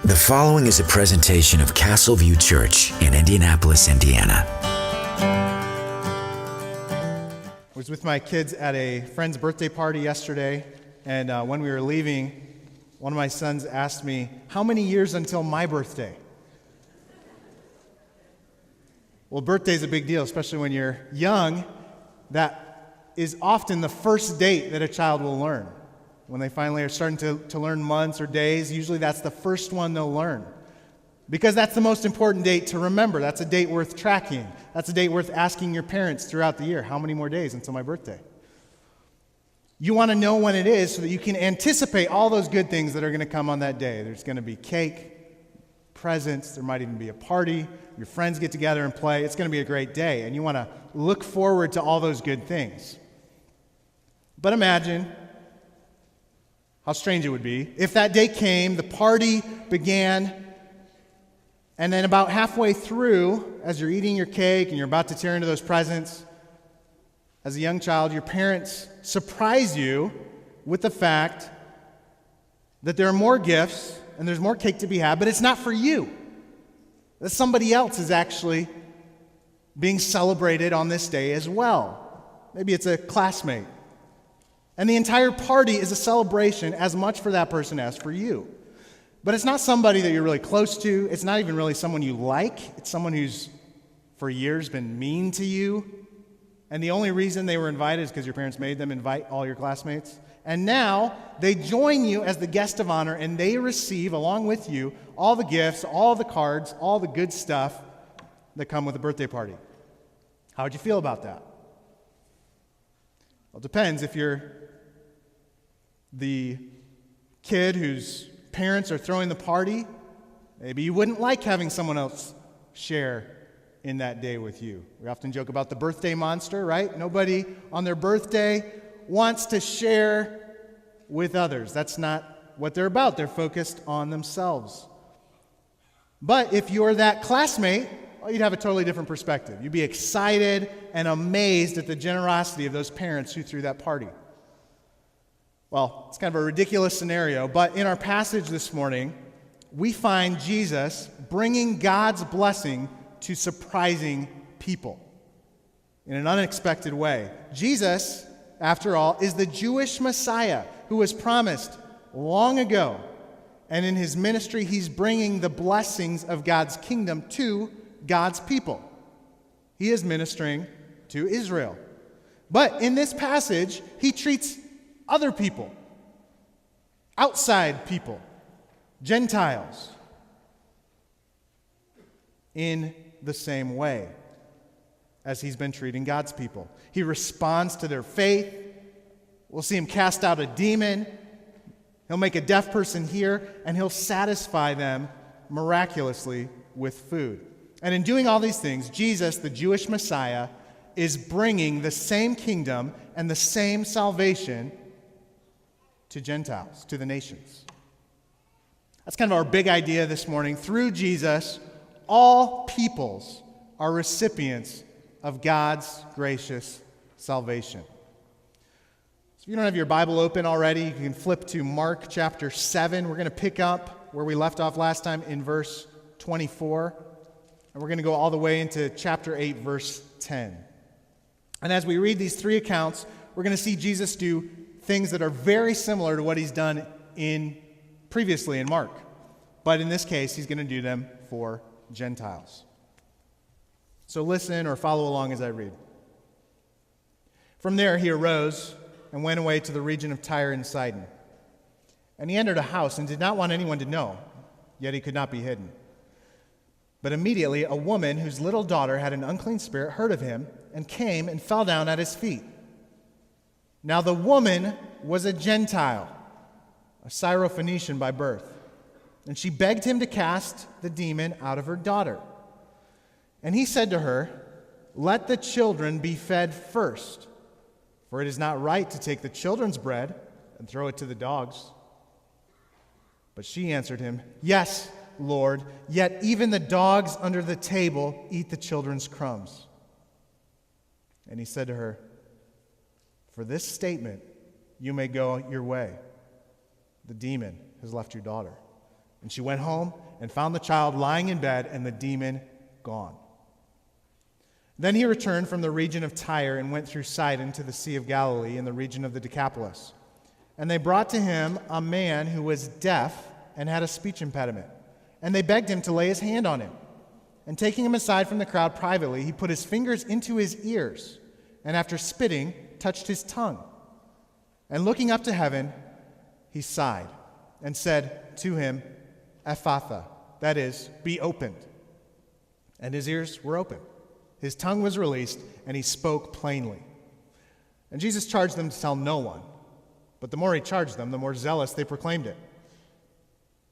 The following is a presentation of Castle View Church in Indianapolis, Indiana. I was with my kids at a friend's birthday party yesterday, and when we were leaving, one of my sons asked me, how many years until my birthday? Well, birthday's a big deal, especially when you're young. That is often the first date that a child will learn. When they finally are starting to learn months or days, usually that's the first one they'll learn. Because that's the most important date to remember. That's a date worth tracking. That's a date worth asking your parents throughout the year. How many more days until my birthday? You want to know when it is so that you can anticipate all those good things that are going to come on that day. There's going to be cake, presents, there might even be a party. Your friends get together and play. It's going to be a great day, and you want to look forward to all those good things. But imagine how strange it would be if that day came, the party began, and then about halfway through, as you're eating your cake and you're about to tear into those presents, as a young child, your parents surprise you with the fact that there are more gifts and there's more cake to be had, but it's not for you. That somebody else is actually being celebrated on this day as well. Maybe it's a classmate. And the entire party is a celebration as much for that person as for you. But it's not somebody that you're really close to. It's not even really someone you like. It's someone who's for years been mean to you. And the only reason they were invited is because your parents made them invite all your classmates. And now they join you as the guest of honor, and they receive, along with you, all the gifts, all the cards, all the good stuff that come with a birthday party. How would you feel about that? Well, it depends. If you're the kid whose parents are throwing the party, maybe you wouldn't like having someone else share in that day with you. We often joke about the birthday monster, right? Nobody on their birthday wants to share with others. That's not what they're about. They're focused on themselves. But if you're that classmate, well, you'd have a totally different perspective. You'd be excited and amazed at the generosity of those parents who threw that party. Well, it's kind of a ridiculous scenario, but in our passage this morning, we find Jesus bringing God's blessing to surprising people in an unexpected way. Jesus, after all, is the Jewish Messiah who was promised long ago. And in his ministry, he's bringing the blessings of God's kingdom to God's people. He is ministering to Israel. But in this passage, he treats other people, outside people, Gentiles, in the same way as he's been treating God's people. He responds to their faith. We'll see him cast out a demon. He'll make a deaf person hear, and he'll satisfy them miraculously with food. And in doing all these things, Jesus, the Jewish Messiah, is bringing the same kingdom and the same salvation to Gentiles, to the nations. That's kind of our big idea this morning. Through Jesus, all peoples are recipients of God's gracious salvation. So if you don't have your Bible open already, you can flip to Mark chapter 7. We're going to pick up where we left off last time in verse 24. And we're going to go all the way into chapter 8, verse 10. And as we read these three accounts, we're going to see Jesus do things that are very similar to what he's done previously in Mark. But in this case, he's going to do them for Gentiles. So listen or follow along as I read. From there he arose and went away to the region of Tyre and Sidon. And he entered a house and did not want anyone to know, yet he could not be hidden. But immediately a woman whose little daughter had an unclean spirit heard of him and came and fell down at his feet. Now the woman was a Gentile, a Syrophoenician by birth, and she begged him to cast the demon out of her daughter. And he said to her, "Let the children be fed first, for it is not right to take the children's bread and throw it to the dogs." But she answered him, "Yes, Lord, yet even the dogs under the table eat the children's crumbs." And he said to her, "For this statement you may go your way. The demon has left your daughter." And she went home and found the child lying in bed and the demon gone. Then he returned from the region of Tyre and went through Sidon to the Sea of Galilee in the region of the Decapolis. And they brought to him a man who was deaf and had a speech impediment. And they begged him to lay his hand on him. And taking him aside from the crowd privately, he put his fingers into his ears, and after spitting, touched his tongue. And looking up to heaven, he sighed and said to him, Ephphatha, that is, be opened. And his ears were open. His tongue was released, and he spoke plainly. And Jesus charged them to tell no one. But the more he charged them, the more zealous they proclaimed it.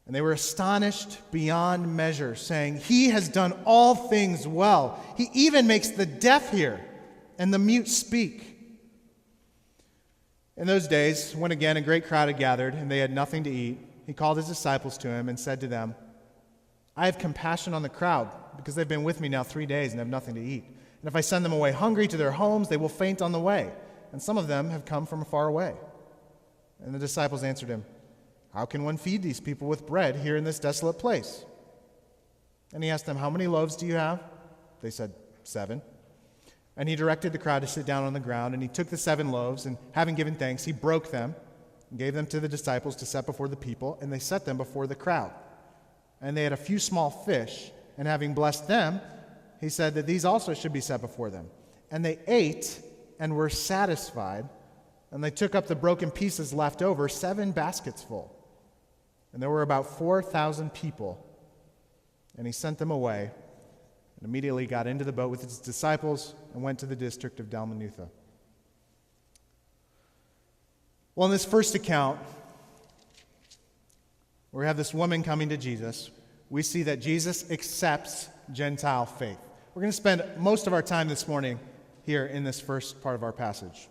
And they were astonished beyond measure, saying, He has done all things well. He even makes the deaf hear and the mute speak. In those days, when again a great crowd had gathered, and they had nothing to eat, he called his disciples to him and said to them, I have compassion on the crowd, because they've been with me now 3 days and have nothing to eat. And if I send them away hungry to their homes, they will faint on the way. And some of them have come from far away. And the disciples answered him, How can one feed these people with bread here in this desolate place? And he asked them, How many loaves do you have? They said, 7. And he directed the crowd to sit down on the ground, and he took the 7 loaves, and having given thanks, he broke them and gave them to the disciples to set before the people, and they set them before the crowd. And they had a few small fish, and having blessed them, he said that these also should be set before them. And they ate and were satisfied, and they took up the broken pieces left over, 7 baskets full. And there were about 4,000 people. And he sent them away, and immediately got into the boat with his disciples and went to the district of Dalmanutha. Well, in this first account, where we have this woman coming to Jesus, we see that Jesus accepts Gentile faith. We're going to spend most of our time this morning here in this first part of our passage.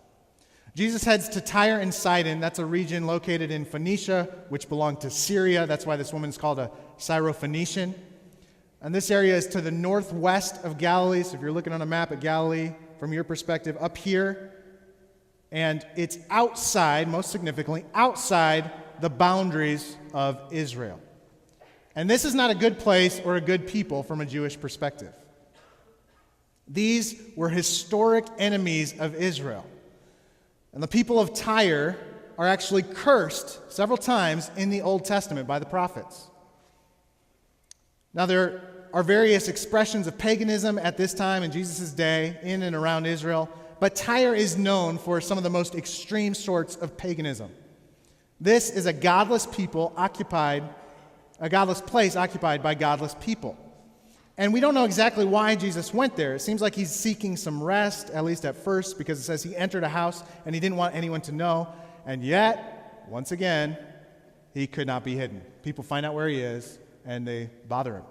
Jesus heads to Tyre and Sidon. That's a region located in Phoenicia, which belonged to Syria. That's why this woman is called a Syrophoenician. And this area is to the northwest of Galilee. So if you're looking on a map at Galilee, from your perspective, up here. And it's outside, most significantly, outside the boundaries of Israel. And this is not a good place or a good people from a Jewish perspective. These were historic enemies of Israel. And the people of Tyre are actually cursed several times in the Old Testament by the prophets. Now, there are various expressions of paganism at this time in Jesus' day in and around Israel, but Tyre is known for some of the most extreme sorts of paganism. This is a godless place occupied by godless people. And we don't know exactly why Jesus went there. It seems like he's seeking some rest, at least at first, because it says he entered a house and he didn't want anyone to know. And yet, once again, he could not be hidden. People find out where he is and they bother him.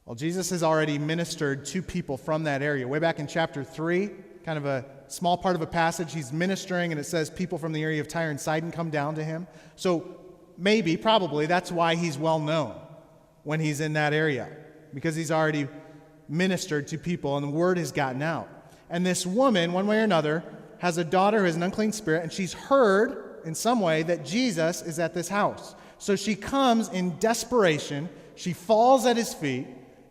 Well, Jesus has already ministered to people from that area. Way back in chapter 3, kind of a small part of a passage, he's ministering and it says people from the area of Tyre and Sidon come down to him. So probably, that's why he's well known when he's in that area, because he's already ministered to people and the word has gotten out. And this woman, one way or another, has a daughter who has an unclean spirit, and she's heard in some way that Jesus is at this house. So she comes in desperation, she falls at his feet,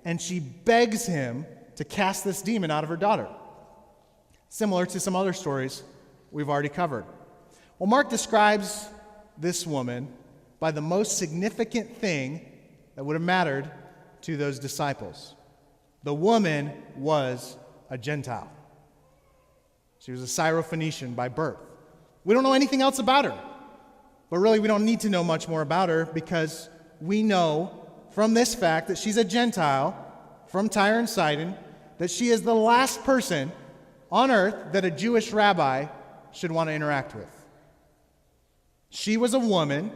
and she begs him to cast this demon out of her daughter. Similar to some other stories we've already covered. Well, Mark describes this woman by the most significant thing that would have mattered to those disciples. The woman was a Gentile. She was a Syrophoenician by birth. We don't know anything else about her. But really, we don't need to know much more about her, because we know from this fact that she's a Gentile from Tyre and Sidon, that she is the last person on earth that a Jewish rabbi should want to interact with. She was a woman,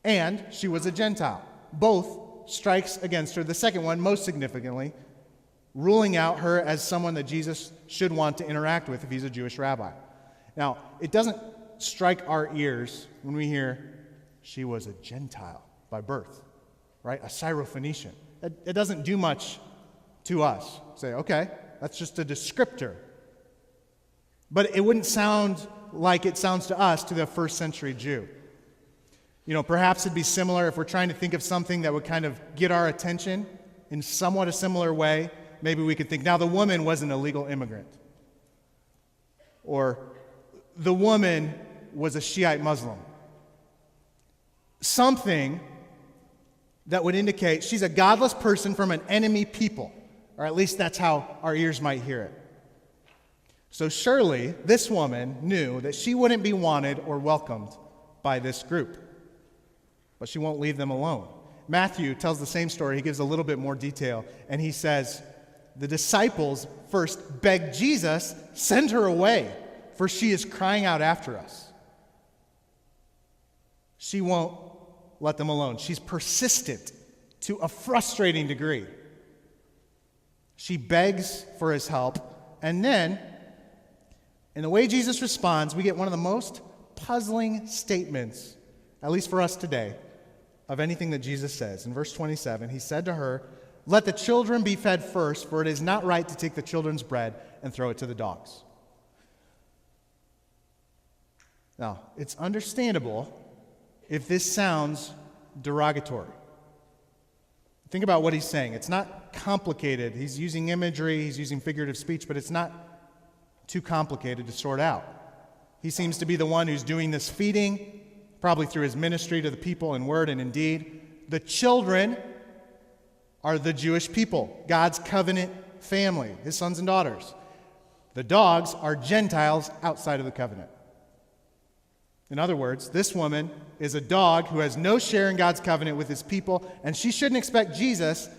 and she was a Gentile. Both strikes against her. The second one, most significantly, ruling out her as someone that Jesus should want to interact with if he's a Jewish rabbi. Now, it doesn't strike our ears when we hear she was a Gentile by birth, right? A Syrophoenician. It doesn't do much to us. Say, okay, that's just a descriptor. But it wouldn't sound like it sounds to us, to the first century Jew. Perhaps it'd be similar if we're trying to think of something that would kind of get our attention in somewhat a similar way. Maybe we could think, now the woman was an illegal immigrant. Or the woman was a Shiite Muslim. Something that would indicate she's a godless person from an enemy people. Or at least that's how our ears might hear it. So surely this woman knew that she wouldn't be wanted or welcomed by this group. But she won't leave them alone. Matthew tells the same story. He gives a little bit more detail. And he says, the disciples first begged Jesus, send her away, for she is crying out after us. She won't let them alone. She's persistent to a frustrating degree. She begs for his help. And then, in the way Jesus responds, we get one of the most puzzling statements, at least for us today, of anything that Jesus says. In verse 27, he said to her, let the children be fed first, for it is not right to take the children's bread and throw it to the dogs. Now, it's understandable if this sounds derogatory. Think about what he's saying. It's not complicated. He's using imagery, he's using figurative speech, but it's not too complicated to sort out. He seems to be the one who's doing this feeding, probably through his ministry to the people in word and in deed. The children are the Jewish people, God's covenant family, his sons and daughters. The dogs are Gentiles outside of the covenant. In other words, this woman is a dog who has no share in God's covenant with his people, and she shouldn't expect Jesus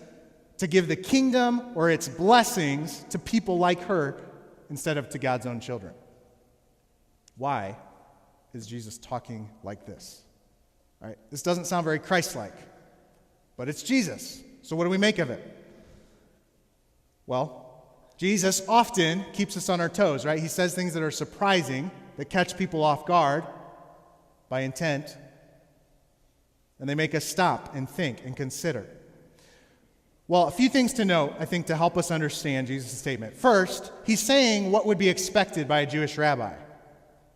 to give the kingdom or its blessings to people like her instead of to God's own children. Why is Jesus talking like this? Right? This doesn't sound very Christ-like, but it's Jesus. So what do we make of it? Well, Jesus often keeps us on our toes, right? He says things that are surprising, that catch people off guard by intent, and they make us stop and think and consider. Well, a few things to note, I think, to help us understand Jesus' statement. First, he's saying what would be expected by a Jewish rabbi.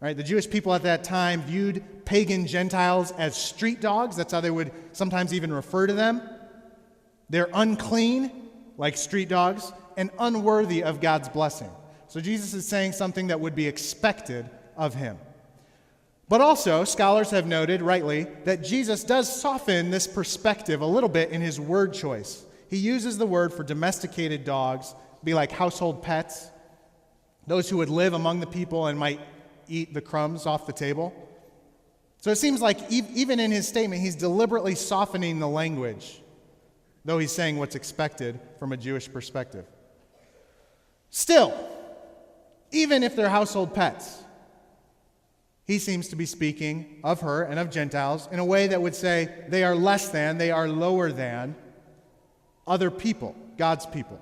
Right? The Jewish people at that time viewed pagan Gentiles as street dogs. That's how they would sometimes even refer to them. They're unclean, like street dogs, and unworthy of God's blessing. So Jesus is saying something that would be expected of him. But also, scholars have noted, rightly, that Jesus does soften this perspective a little bit in his word choice. He uses the word for domesticated dogs, be like household pets, those who would live among the people and might eat the crumbs off the table. So it seems like even in his statement, he's deliberately softening the language, though he's saying what's expected from a Jewish perspective. Still, even if they're household pets, he seems to be speaking of her and of Gentiles in a way that would say they are less than, they are lower than other people, God's people.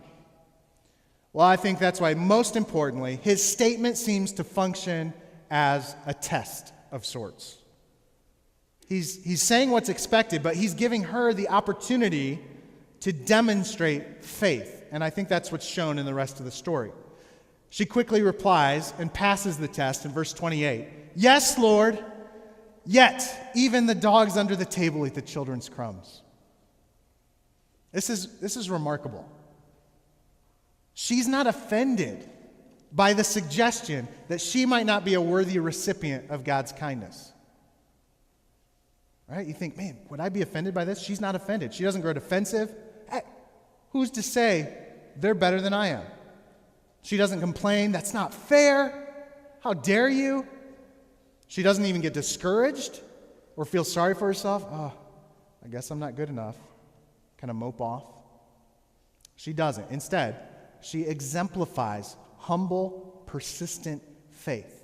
Well, I think that's why, most importantly, his statement seems to function as a test of sorts. He's saying what's expected, but he's giving her the opportunity to demonstrate faith. And I think that's what's shown in the rest of the story. She quickly replies and passes the test in verse 28. Yes, Lord, yet even the dogs under the table eat the children's crumbs. This is remarkable. She's not offended by the suggestion that she might not be a worthy recipient of God's kindness. Right? You think, man, would I be offended by this? She's not offended. She doesn't grow defensive. Hey, who's to say they're better than I am? She doesn't complain. That's not fair. How dare you? She doesn't even get discouraged or feel sorry for herself. Oh, I guess I'm not good enough. Kind of mope off. She doesn't. Instead, she exemplifies humble, persistent faith.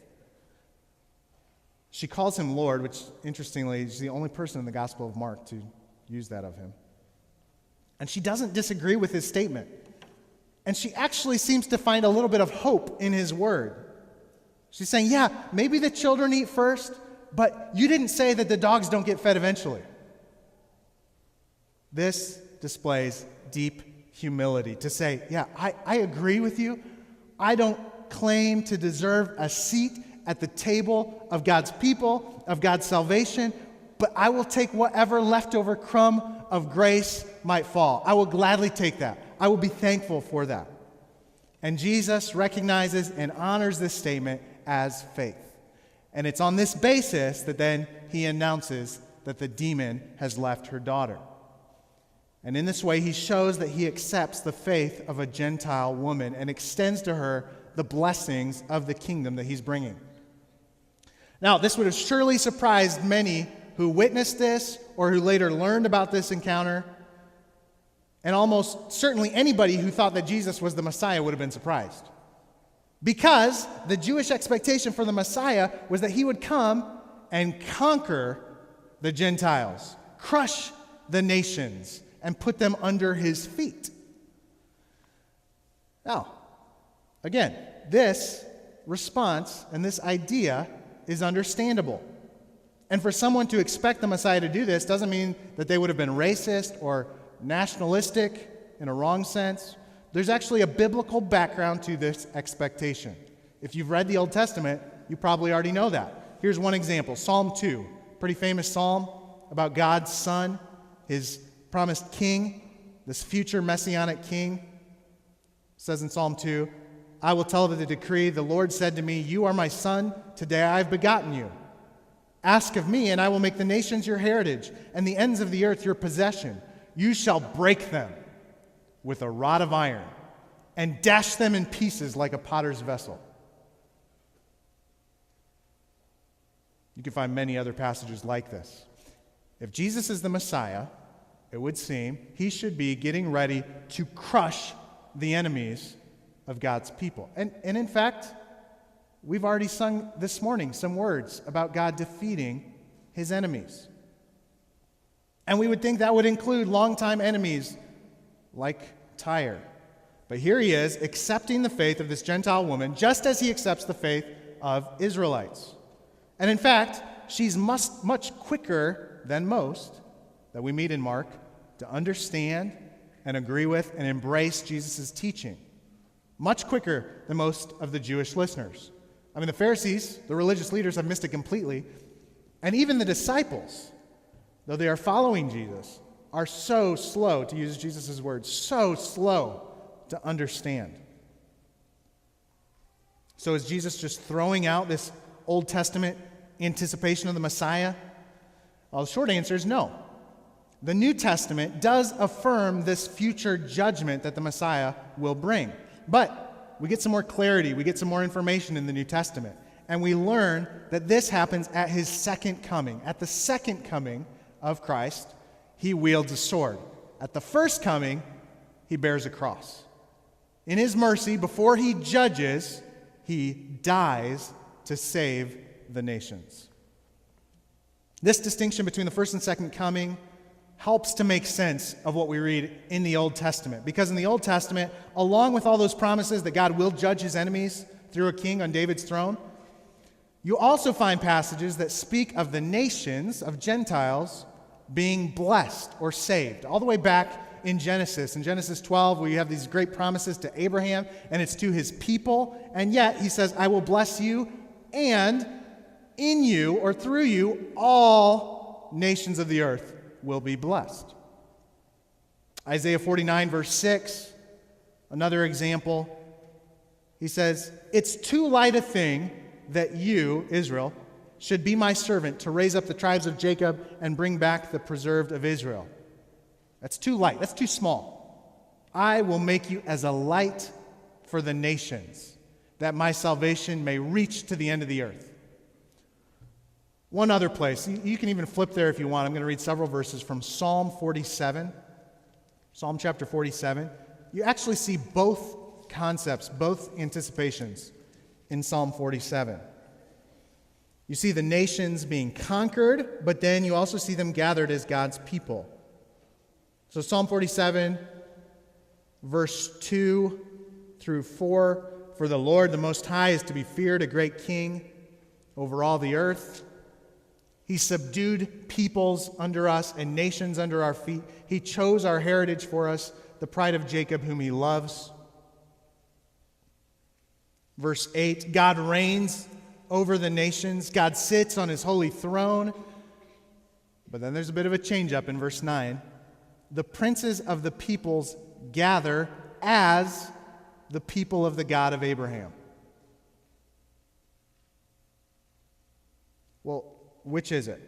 She calls him Lord, which, interestingly, is the only person in the Gospel of Mark to use that of him. And she doesn't disagree with his statement. And she actually seems to find a little bit of hope in his word. She's saying, yeah, maybe the children eat first, but you didn't say that the dogs don't get fed eventually. This displays deep humility to say, yeah, I agree with you. I don't claim to deserve a seat at the table of God's people, of God's salvation. but I will take whatever leftover crumb of grace might fall. I will gladly take that. I will be thankful for that. And Jesus recognizes and honors this statement as faith. And it's on this basis that then he announces that the demon has left her daughter. And in this way, he shows that he accepts the faith of a Gentile woman and extends to her the blessings of the kingdom that he's bringing. Now, this would have surely surprised many who witnessed this or who later learned about this encounter. And almost certainly anybody who thought that Jesus was the Messiah would have been surprised. Because the Jewish expectation for the Messiah was that he would come and conquer the Gentiles, crush the nations, and put them under his feet. Now, again, this response and this idea is understandable. And for someone to expect the Messiah to do this doesn't mean that they would have been racist or nationalistic in a wrong sense. There's actually a biblical background to this expectation. If you've read the Old Testament, you probably already know that. Here's one example, Psalm 2, pretty famous psalm about God's Son, his promised king, this future messianic king. It says in Psalm 2, I will tell of the decree, the Lord said to me, you are my son, today I have begotten you. Ask of me, and I will make the nations your heritage, and the ends of the earth your possession. You shall break them with a rod of iron, and dash them in pieces like a potter's vessel. You can find many other passages like this. If Jesus is the Messiah, it would seem he should be getting ready to crush the enemies of God's people. And in fact, we've already sung this morning some words about God defeating his enemies. And we would think that would include longtime enemies like Tyre. But here he is accepting the faith of this Gentile woman just as he accepts the faith of Israelites. And in fact, she's much quicker than most that we meet in Mark to understand and agree with and embrace Jesus' teaching. Much quicker than most of the Jewish listeners. I mean, the Pharisees, the religious leaders, have missed it completely. And even the disciples, though they are following Jesus, are so slow, to use Jesus' words, so slow to understand. So is Jesus just throwing out this Old Testament anticipation of the Messiah? Well, the short answer is no. The New Testament does affirm this future judgment that the Messiah will bring. But we get some more clarity, we get some more information in the New Testament, and we learn that this happens at his second coming. At the second coming of Christ, he wields a sword. At the first coming, he bears a cross. In his mercy, before he judges, he dies to save the nations. This distinction between the first and second coming helps to make sense of what we read in the Old Testament. Because in the Old Testament, along with all those promises that God will judge his enemies through a king on David's throne, you also find passages that speak of the nations, of Gentiles, being blessed or saved. All the way back in Genesis 12, where you have these great promises to Abraham, and it's to his people, and yet he says, I will bless you, and in you or through you, all nations of the earth will be blessed. Isaiah 49, verse 6, another example. He says, it's too light a thing that you, Israel, should be my servant to raise up the tribes of Jacob and bring back the preserved of Israel. That's too light. That's too small. I will make you as a light for the nations, that my salvation may reach to the end of the earth. One other place, you can even flip there if you want. I'm going to read several verses from Psalm 47, Psalm chapter 47. You actually see both concepts, both anticipations in Psalm 47. You see the nations being conquered, but then you also see them gathered as God's people. So Psalm 47, verse 2 through 4, for the Lord the Most High is to be feared, a great king over all the earth. He subdued peoples under us and nations under our feet. He chose our heritage for us, the pride of Jacob whom he loves. Verse 8, God reigns over the nations. God sits on his holy throne. But then there's a bit of a change up in verse 9. The princes of the peoples gather as the people of the God of Abraham. Well, which is it?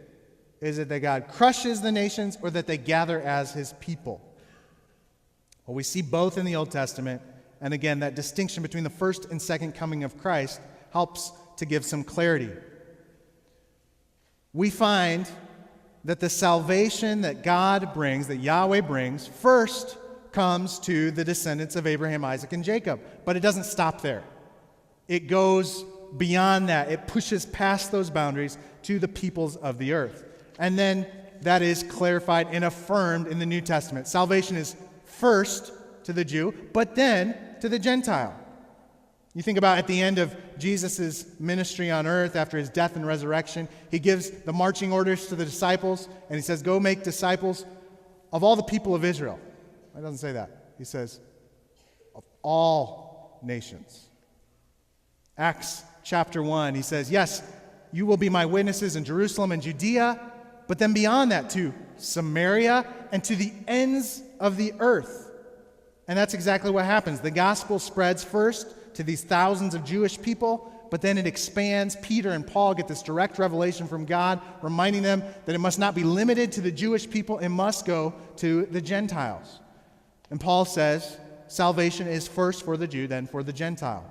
Is it that God crushes the nations or that they gather as his people? Well, we see both in the Old Testament. And again, that distinction between the first and second coming of Christ helps to give some clarity. We find that the salvation that God brings, that Yahweh brings, first comes to the descendants of Abraham, Isaac, and Jacob. But it doesn't stop there. It goes beyond that. It pushes past those boundaries to the peoples of the earth. And then that is clarified and affirmed in the New Testament. Salvation is first to the Jew, but then to the Gentile. You think about at the end of Jesus' ministry on earth after his death and resurrection, he gives the marching orders to the disciples, and he says, go make disciples of all the people of Israel. He doesn't say that. He says, of all nations. Acts chapter 1, he says, yes, you will be my witnesses in Jerusalem and Judea, but then beyond that to Samaria and to the ends of the earth. And that's exactly what happens. The gospel spreads first to these thousands of Jewish people, but then it expands. Peter and Paul get this direct revelation from God, reminding them that it must not be limited to the Jewish people, it must go to the Gentiles. And Paul says, salvation is first for the Jew, then for the Gentile.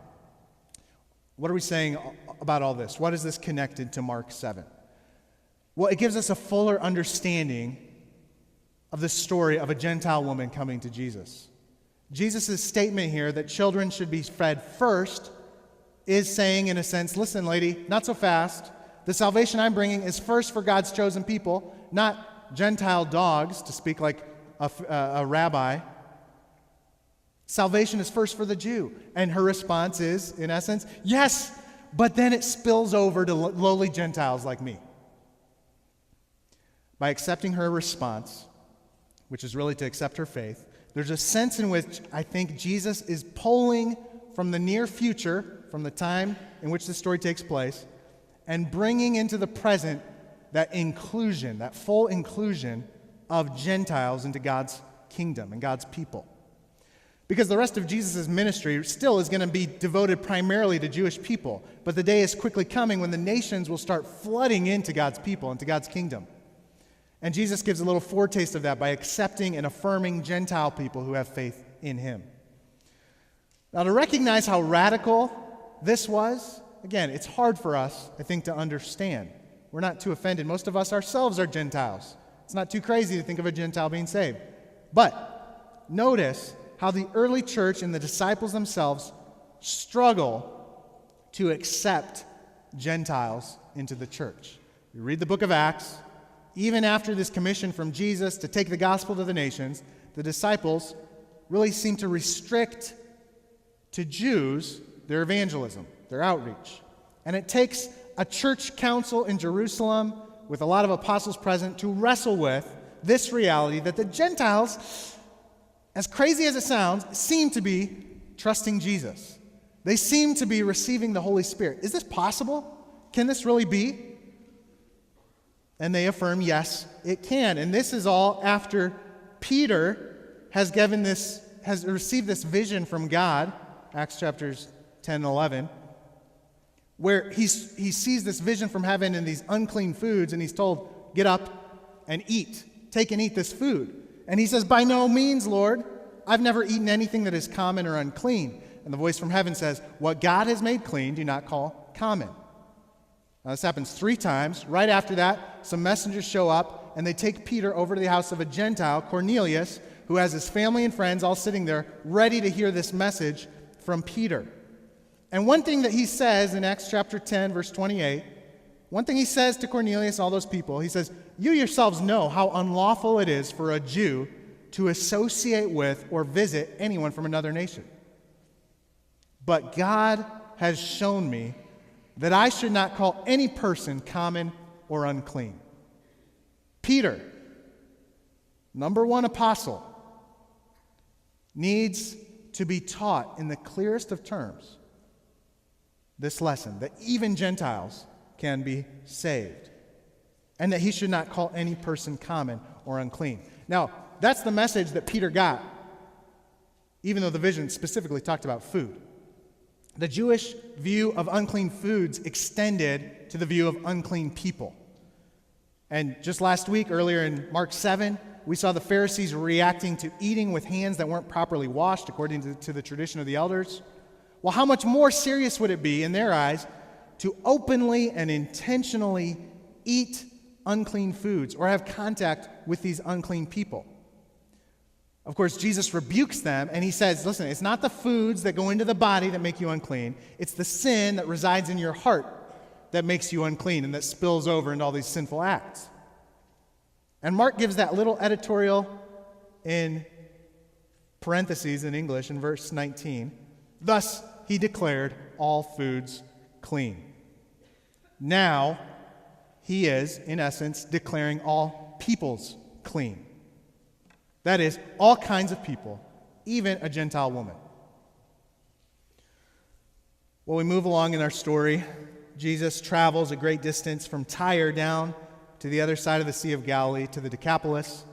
What are we saying about all this? What is this connected to Mark 7? Well, it gives us a fuller understanding of the story of a Gentile woman coming to Jesus. Jesus' statement here that children should be fed first is saying, in a sense, listen, lady, not so fast. The salvation I'm bringing is first for God's chosen people, not Gentile dogs, to speak like a rabbi. Salvation is first for the Jew. And her response is, in essence, yes, but then it spills over to lowly Gentiles like me. By accepting her response, which is really to accept her faith, there's a sense in which I think Jesus is pulling from the near future, from the time in which the story takes place, and bringing into the present that inclusion, that full inclusion of Gentiles into God's kingdom and God's people. Because the rest of Jesus' ministry still is going to be devoted primarily to Jewish people, but the day is quickly coming when the nations will start flooding into God's people, into God's kingdom. And Jesus gives a little foretaste of that by accepting and affirming Gentile people who have faith in him. Now, to recognize how radical this was, again, it's hard for us, I think, to understand. We're not too offended. Most of us ourselves are Gentiles. It's not too crazy to think of a Gentile being saved. But notice how the early church and the disciples themselves struggle to accept Gentiles into the church. You read the book of Acts. Even after this commission from Jesus to take the gospel to the nations, the disciples really seem to restrict to Jews their evangelism, their outreach. And it takes a church council in Jerusalem with a lot of apostles present to wrestle with this reality that the Gentiles, as crazy as it sounds, seem to be trusting Jesus. They seem to be receiving the Holy Spirit. Is this possible? Can this really be? And they affirm, yes, it can. And this is all after Peter has received this vision from God, Acts chapters 10 and 11, where he sees this vision from heaven and these unclean foods, and he's told, get up and eat. Take and eat this food. And he says, by no means, Lord, I've never eaten anything that is common or unclean. And the voice from heaven says, what God has made clean, do not call common. Now, this happens 3 times. Right after that, some messengers show up, and they take Peter over to the house of a Gentile, Cornelius, who has his family and friends all sitting there, ready to hear this message from Peter. And one thing that he says in Acts chapter 10, verse 28, one thing he says to Cornelius and all those people, he says, you yourselves know how unlawful it is for a Jew to associate with or visit anyone from another nation. But God has shown me that I should not call any person common or unclean. Peter, number 1 apostle, needs to be taught in the clearest of terms this lesson, that even Gentiles can be saved. and that he should not call any person common or unclean. Now, that's the message that Peter got, even though the vision specifically talked about food. The Jewish view of unclean foods extended to the view of unclean people. And just last week, earlier in Mark 7, we saw the Pharisees reacting to eating with hands that weren't properly washed according to the tradition of the elders. Well, how much more serious would it be in their eyes to openly and intentionally eat unclean foods or have contact with these unclean people? Of course, Jesus rebukes them, and he says, listen, it's not the foods that go into the body that make you unclean. It's the sin that resides in your heart that makes you unclean and that spills over into all these sinful acts. And Mark gives that little editorial in parentheses in English in verse 19. Thus, he declared all foods clean. Now, he is, in essence, declaring all peoples clean. That is, all kinds of people, even a Gentile woman. Well, we move along in our story. Jesus travels a great distance from Tyre down to the other side of the Sea of Galilee, to the Decapolis,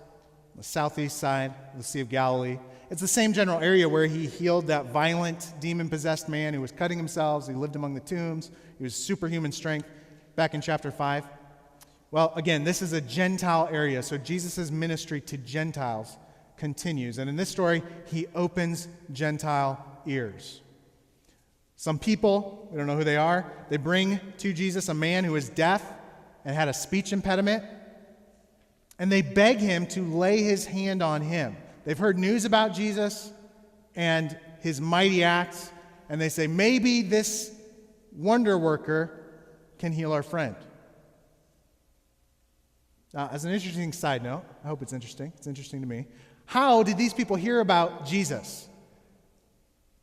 the southeast side of the Sea of Galilee. It's the same general area where he healed that violent, demon-possessed man who was cutting himself. He lived among the tombs. He was superhuman strength back in chapter 5. Well, again, this is a Gentile area, so Jesus' ministry to Gentiles continues. And in this story, he opens Gentile ears. Some people, we don't know who they are, they bring to Jesus a man who is deaf and had a speech impediment, and they beg him to lay his hand on him. They've heard news about Jesus and his mighty acts, and they say, maybe this wonder worker can heal our friend. Now, as an interesting side note, I hope it's interesting to me, how did these people hear about Jesus?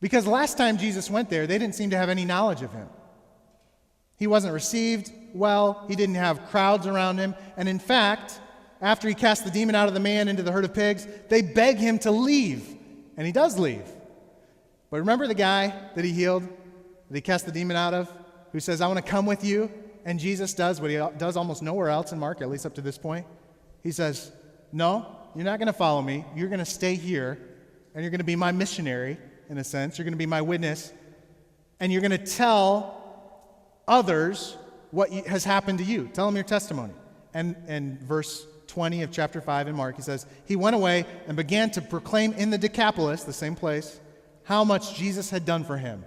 Because last time Jesus went there, they didn't seem to have any knowledge of him. He wasn't received well, he didn't have crowds around him, and in fact, after he cast the demon out of the man into the herd of pigs, they beg him to leave, and he does leave. But remember the guy that he healed, that he cast the demon out of, who says, I want to come with you? And Jesus does what he does almost nowhere else in Mark, at least up to this point. He says, no, you're not going to follow me. You're going to stay here, and you're going to be my missionary, in a sense. You're going to be my witness, and you're going to tell others what has happened to you. Tell them your testimony. And verse 20 of chapter 5 in Mark, he says, he went away and began to proclaim in the Decapolis, the same place, how much Jesus had done for him,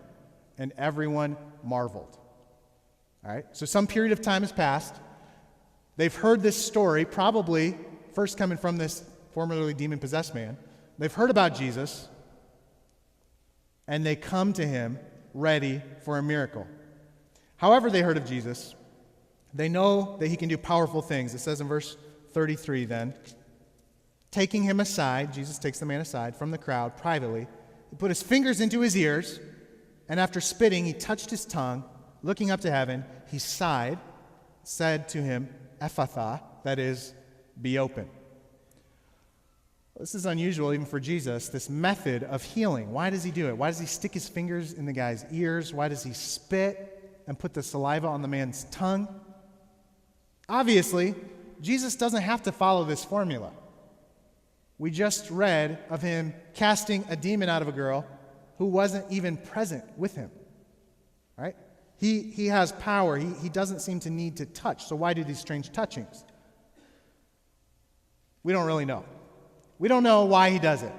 and everyone marveled. All right, so some period of time has passed. They've heard this story, probably first coming from this formerly demon-possessed man. They've heard about Jesus, and they come to him ready for a miracle. However they heard of Jesus, they know that he can do powerful things. It says in verse 33 then, taking him aside, Jesus takes the man aside from the crowd privately. He put his fingers into his ears, and after spitting, he touched his tongue. Looking up to heaven, he sighed, said to him, Ephatha, that is, be open. This is unusual even for Jesus, this method of healing. Why does he do it? Why does he stick his fingers in the guy's ears? Why does he spit and put the saliva on the man's tongue? Obviously, Jesus doesn't have to follow this formula. We just read of him casting a demon out of a girl who wasn't even present with him. Right? He has power. He doesn't seem to need to touch. So why do these strange touchings? We don't really know. We don't know why he does it.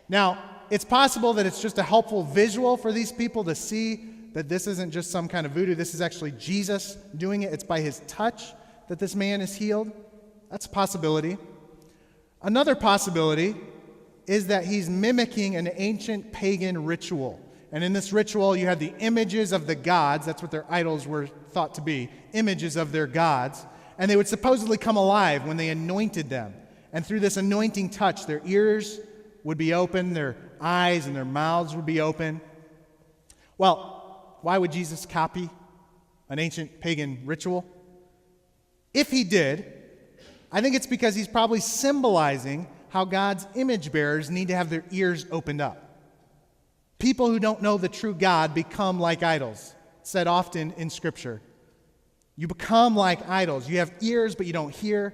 Now, it's possible that it's just a helpful visual for these people to see that this isn't just some kind of voodoo. This is actually Jesus doing it. It's by his touch that this man is healed. That's a possibility. Another possibility is that he's mimicking an ancient pagan ritual. And in this ritual, you had the images of the gods. That's what their idols were thought to be, images of their gods. And they would supposedly come alive when they anointed them. And through this anointing touch, their ears would be open, their eyes and their mouths would be open. Well, why would Jesus copy an ancient pagan ritual? If he did, I think it's because he's probably symbolizing how God's image bearers need to have their ears opened up. People who don't know the true God become like idols, said often in Scripture. You become like idols. You have ears, but you don't hear.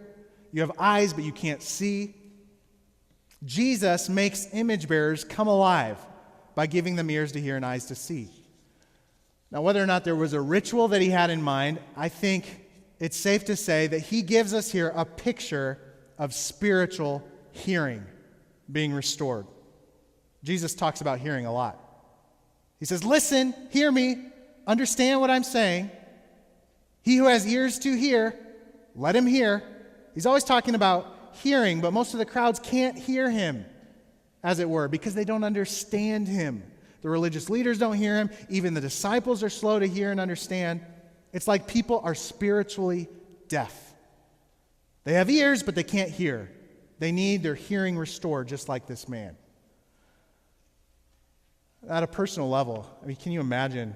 You have eyes, but you can't see. Jesus makes image bearers come alive by giving them ears to hear and eyes to see. Now, whether or not there was a ritual that he had in mind, I think it's safe to say that he gives us here a picture of spiritual hearing being restored. Jesus talks about hearing a lot. He says, listen, hear me, understand what I'm saying. He who has ears to hear, let him hear. He's always talking about hearing, but most of the crowds can't hear him, as it were, because they don't understand him. The religious leaders don't hear him. Even the disciples are slow to hear and understand. It's like people are spiritually deaf. They have ears, but they can't hear. They need their hearing restored, just like this man. At a personal level, can you imagine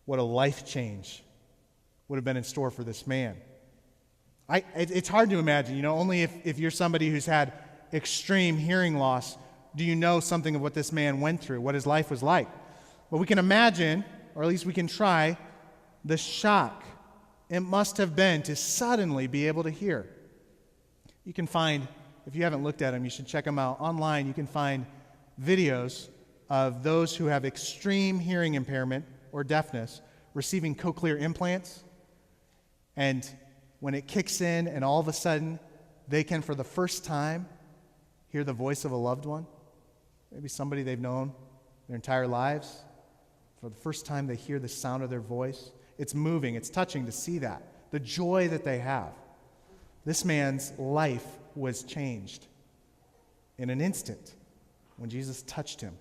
what a life change would have been in store for this man? It's hard to imagine, only if you're somebody who's had extreme hearing loss do you know something of what this man went through, what his life was like. But we can imagine, or at least we can try, the shock it must have been to suddenly be able to hear. You can find, if you haven't looked at them, you should check them out. Online, you can find videos of those who have extreme hearing impairment or deafness receiving cochlear implants. And when it kicks in and all of a sudden they can, for the first time, hear the voice of a loved one, maybe somebody they've known their entire lives. For the first time they hear the sound of their voice. It's moving, it's touching to see that. The joy that they have. This man's life was changed in an instant when Jesus touched him.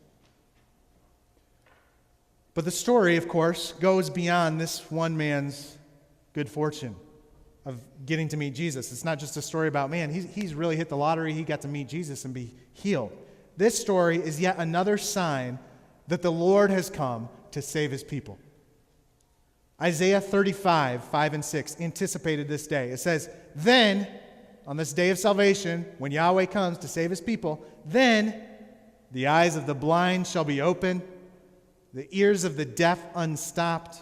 But the story, of course, goes beyond this one man's good fortune of getting to meet Jesus. It's not just a story about, man, he's really hit the lottery, he got to meet Jesus and be healed. This story is yet another sign that the Lord has come to save his people. Isaiah 35, 5 and 6 anticipated this day. It says, then, on this day of salvation, when Yahweh comes to save his people, then the eyes of the blind shall be opened, the ears of the deaf unstopped.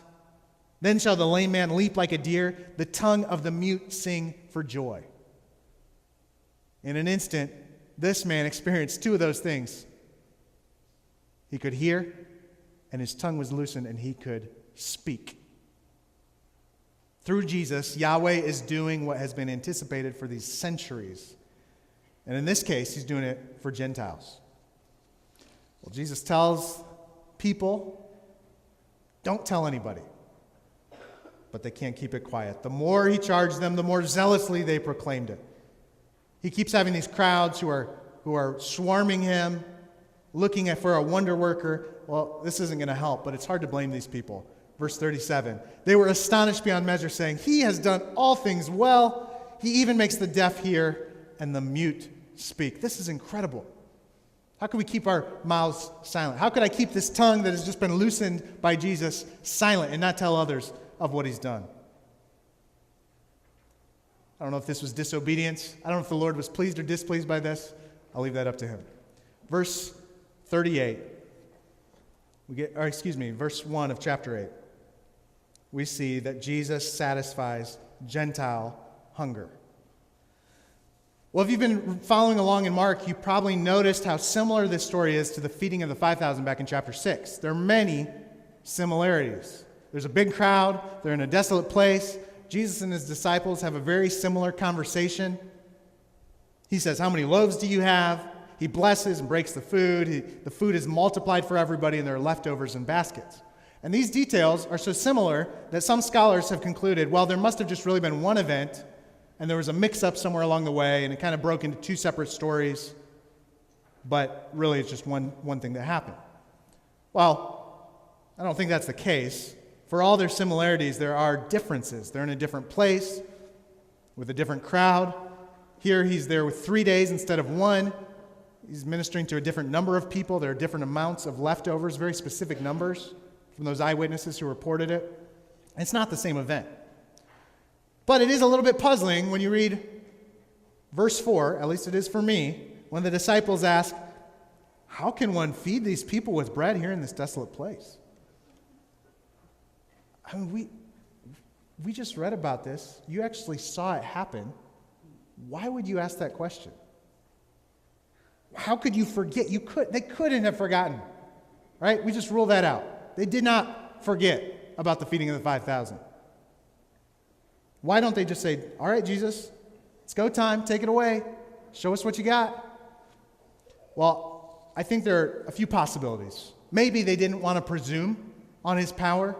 Then shall the lame man leap like a deer, the tongue of the mute sing for joy. In an instant, this man experienced two of those things. He could hear, and his tongue was loosened, and he could speak. Through Jesus, Yahweh is doing what has been anticipated for these centuries. And in this case, he's doing it for Gentiles. Well, Jesus tells people, don't tell anybody. But they can't keep it quiet. The more he charged them, the more zealously they proclaimed it. He keeps having these crowds who are swarming him, looking for a wonder worker. Well, this isn't going to help, but it's hard to blame these people. Verse 37, they were astonished beyond measure, saying, he has done all things well. He even makes the deaf hear and the mute speak. This is incredible. How can we keep our mouths silent? How could I keep this tongue that has just been loosened by Jesus silent and not tell others of what he's done? I don't know if this was disobedience. I don't know if the Lord was pleased or displeased by this. I'll leave that up to him. Verse 38. Verse 1 of chapter 8. We see that Jesus satisfies Gentile hunger. Well, if you've been following along in Mark, you probably noticed how similar this story is to the feeding of the 5,000 back in chapter 6. There are many similarities. There's a big crowd. They're in a desolate place. Jesus and his disciples have a very similar conversation. He says, how many loaves do you have? He blesses and breaks the food. The food is multiplied for everybody, and there are leftovers in baskets. And these details are so similar that some scholars have concluded, well, there must have just really been one event, and there was a mix-up somewhere along the way, and it kind of broke into two separate stories. But really, it's just one thing that happened. Well, I don't think that's the case. For all their similarities, there are differences. They're in a different place, with a different crowd. Here, he's there with 3 days instead of one. He's ministering to a different number of people. There are different amounts of leftovers, very specific numbers from those eyewitnesses who reported it. And it's not the same event. But it is a little bit puzzling when you read verse 4, at least it is for me, when the disciples ask, how can one feed these people with bread here in this desolate place? I mean, we just read about this. You actually saw it happen. Why would you ask that question? How could you forget? They couldn't have forgotten, right? We just ruled that out. They did not forget about the feeding of the 5,000. Why don't they just say, all right, Jesus, it's go time, take it away, show us what you got? Well, I think there are a few possibilities. Maybe they didn't want to presume on his power.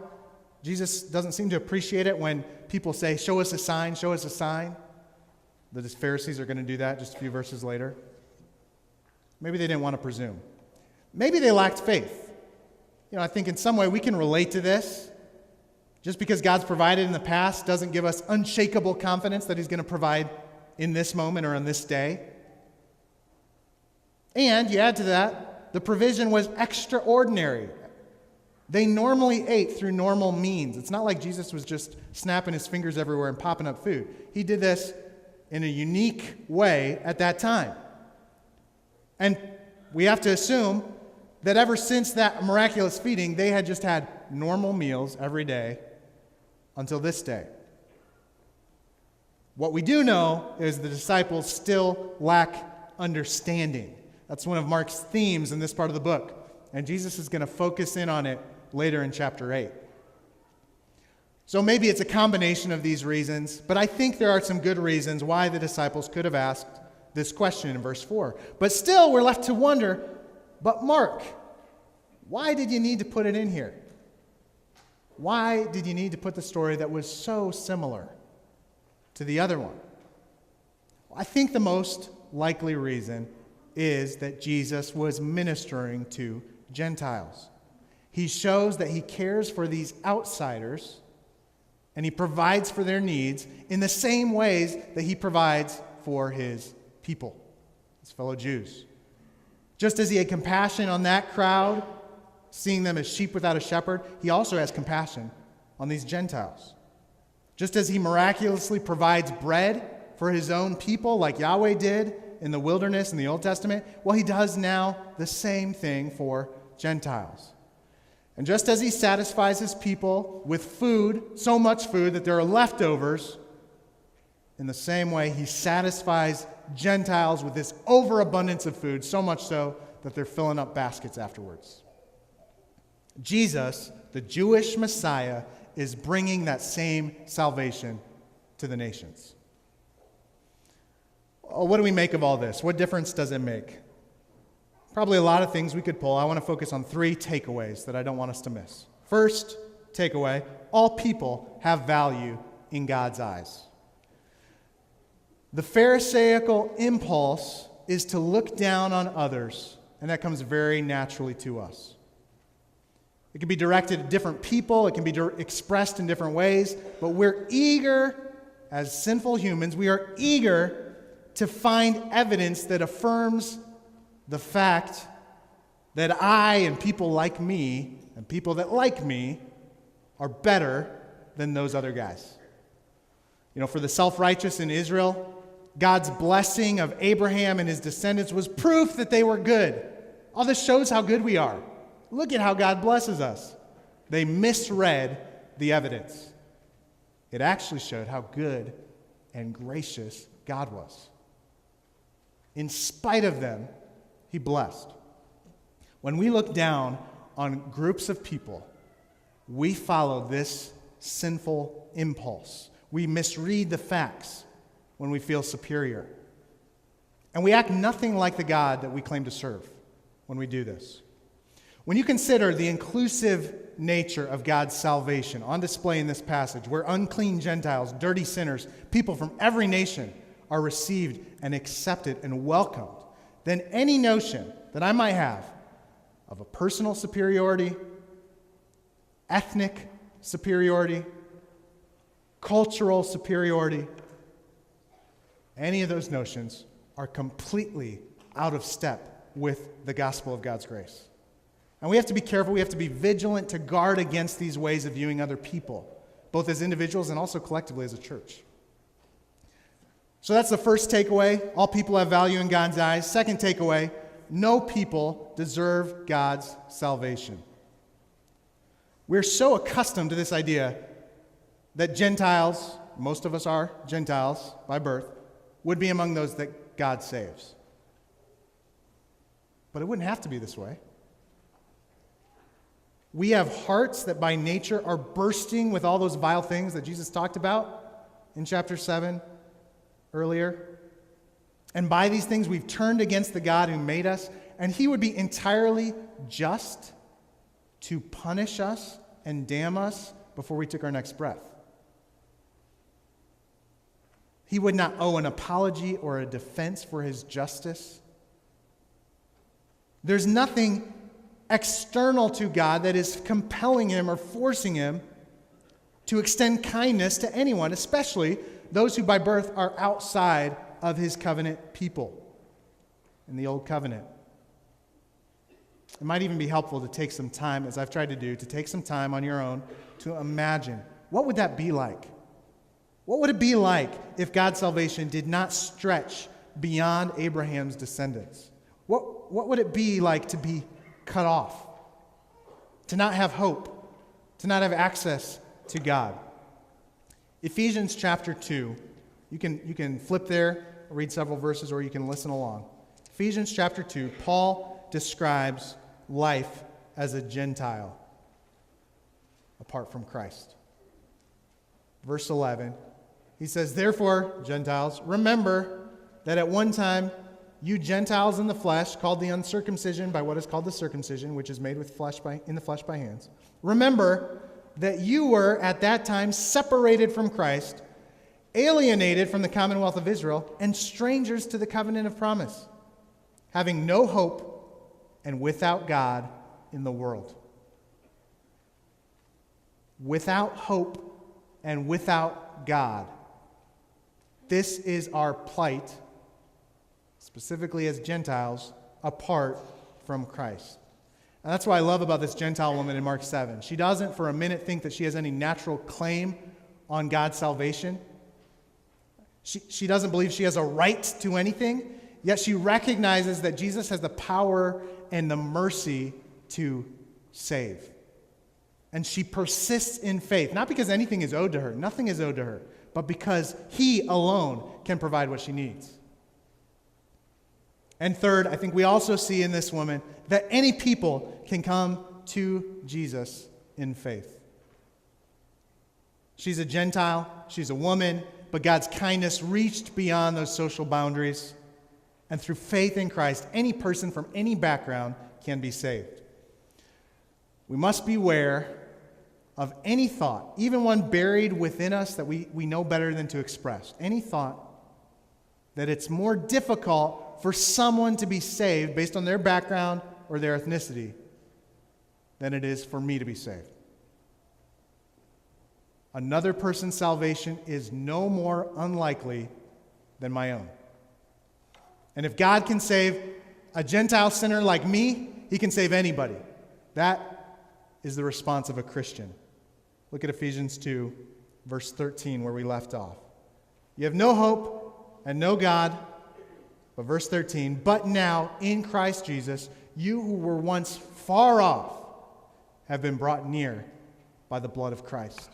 Jesus doesn't seem to appreciate it when people say, show us a sign, show us a sign. The Pharisees are going to do that just a few verses later. Maybe they didn't want to presume. Maybe they lacked faith. I think in some way we can relate to this. Just because God's provided in the past doesn't give us unshakable confidence that he's going to provide in this moment or on this day. And you add to that, the provision was extraordinary. They normally ate through normal means. It's not like Jesus was just snapping his fingers everywhere and popping up food. He did this in a unique way at that time. And we have to assume that ever since that miraculous feeding, they had just had normal meals every day until this day. What we do know is the disciples still lack understanding. That's one of Mark's themes in this part of the book. And Jesus is going to focus in on it later in chapter 8. So maybe it's a combination of these reasons, but I think there are some good reasons why the disciples could have asked this question in verse 4. But still, we're left to wonder, but Mark, why did you need to put it in here? Why did you need to put the story that was so similar to the other one? Well, I think the most likely reason is that Jesus was ministering to Gentiles. He shows that he cares for these outsiders and he provides for their needs in the same ways that he provides for his people, his fellow Jews. Just as he had compassion on that crowd, seeing them as sheep without a shepherd, he also has compassion on these Gentiles. Just as he miraculously provides bread for his own people, like Yahweh did in the wilderness in the Old Testament, well, he does now the same thing for Gentiles. And just as he satisfies his people with food, so much food that there are leftovers, in the same way he satisfies Gentiles with this overabundance of food, so much so that they're filling up baskets afterwards. Jesus, the Jewish Messiah, is bringing that same salvation to the nations. What do we make of all this? What difference does it make? Probably a lot of things we could pull. I want to focus on 3 takeaways that I don't want us to miss. First takeaway, all people have value in God's eyes. The Pharisaical impulse is to look down on others, and that comes very naturally to us. It can be directed at different people, it can be expressed in different ways, but we're eager, as sinful humans, we are eager to find evidence that affirms the fact that I and people like me and people that like me are better than those other guys. For the self-righteous in Israel, God's blessing of Abraham and his descendants was proof that they were good. All this shows how good we are. Look at how God blesses us. They misread the evidence. It actually showed how good and gracious God was. In spite of them, he blessed. When we look down on groups of people, we follow this sinful impulse. We misread the facts when we feel superior. And we act nothing like the God that we claim to serve when we do this. When you consider the inclusive nature of God's salvation on display in this passage, where unclean Gentiles, dirty sinners, people from every nation are received and accepted and welcomed, then any notion that I might have of a personal superiority, ethnic superiority, cultural superiority, any of those notions are completely out of step with the gospel of God's grace. And we have to be careful, we have to be vigilant to guard against these ways of viewing other people, both as individuals and also collectively as a church. So that's the first takeaway. All people have value in God's eyes. Second takeaway, no people deserve God's salvation. We're so accustomed to this idea that Gentiles, most of us are Gentiles by birth, would be among those that God saves. But it wouldn't have to be this way. We have hearts that by nature are bursting with all those vile things that Jesus talked about in chapter 7 earlier. And by these things we've turned against the God who made us, and he would be entirely just to punish us and damn us before we took our next breath. He would not owe an apology or a defense for his justice. There's nothing external to God that is compelling him or forcing him to extend kindness to anyone, especially those who by birth are outside of his covenant people in the old covenant. It might even be helpful to take some time, as I've tried to do, to take some time on your own to imagine, what would that be like? What would it be like if God's salvation did not stretch beyond Abraham's descendants? What would it be like to be cut off, to not have hope, to not have access to God? Ephesians Chapter 2, you can flip there, read several verses, or you can listen along. Ephesians Chapter 2, Paul describes life as a Gentile apart from Christ. Verse 11, he says, "Therefore, Gentiles, remember that at one time you Gentiles in the flesh, called the uncircumcision by what is called the circumcision, which is made in the flesh by hands. Remember that you were at that time separated from Christ, alienated from the commonwealth of Israel, and strangers to the covenant of promise, having no hope and without God in the world." Without hope and without God. This is our plight, specifically as Gentiles, apart from Christ. And that's what I love about this Gentile woman in Mark 7. She doesn't for a minute think that she has any natural claim on God's salvation. She doesn't believe she has a right to anything, yet she recognizes that Jesus has the power and the mercy to save. And she persists in faith, not because anything is owed to her, nothing is owed to her, but because he alone can provide what she needs. And third, I think we also see in this woman that any people can come to Jesus in faith. She's a Gentile, she's a woman, but God's kindness reached beyond those social boundaries. And through faith in Christ, any person from any background can be saved. We must beware of any thought, even one buried within us that we know better than to express. Any thought that it's more difficult for someone to be saved based on their background or their ethnicity than it is for me to be saved. Another person's salvation is no more unlikely than my own. And if God can save a Gentile sinner like me, he can save anybody. That is the response of a Christian. Look at Ephesians 2, verse 13, where we left off. You have no hope and no God. But verse 13, "But now in Christ Jesus, you who were once far off have been brought near by the blood of Christ.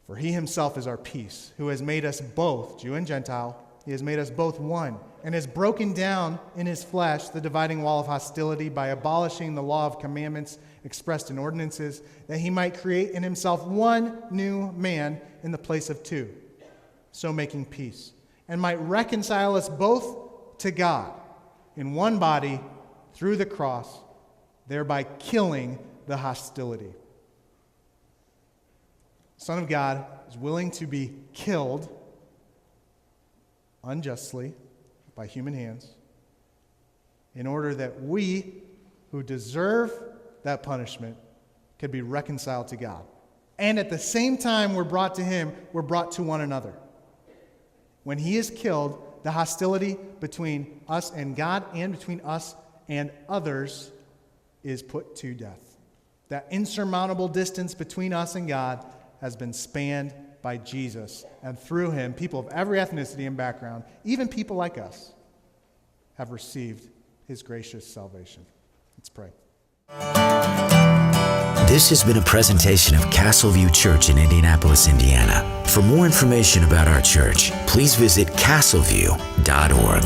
For he himself is our peace, who has made us both, Jew and Gentile. He has made us both one, and has broken down in his flesh the dividing wall of hostility by abolishing the law of commandments expressed in ordinances, that he might create in himself one new man in the place of two, so making peace, and might reconcile us both to God in one body through the cross, thereby killing the hostility." The Son of God is willing to be killed unjustly by human hands in order that we who deserve that punishment could be reconciled to God. And at the same time we're brought to him, we're brought to one another. When he is killed, the hostility between us and God and between us and others is put to death. That insurmountable distance between us and God has been spanned by Jesus. And through him, people of every ethnicity and background, even people like us, have received his gracious salvation. Let's pray. This has been a presentation of Castleview Church in Indianapolis, Indiana. For more information about our church, please visit castleview.org.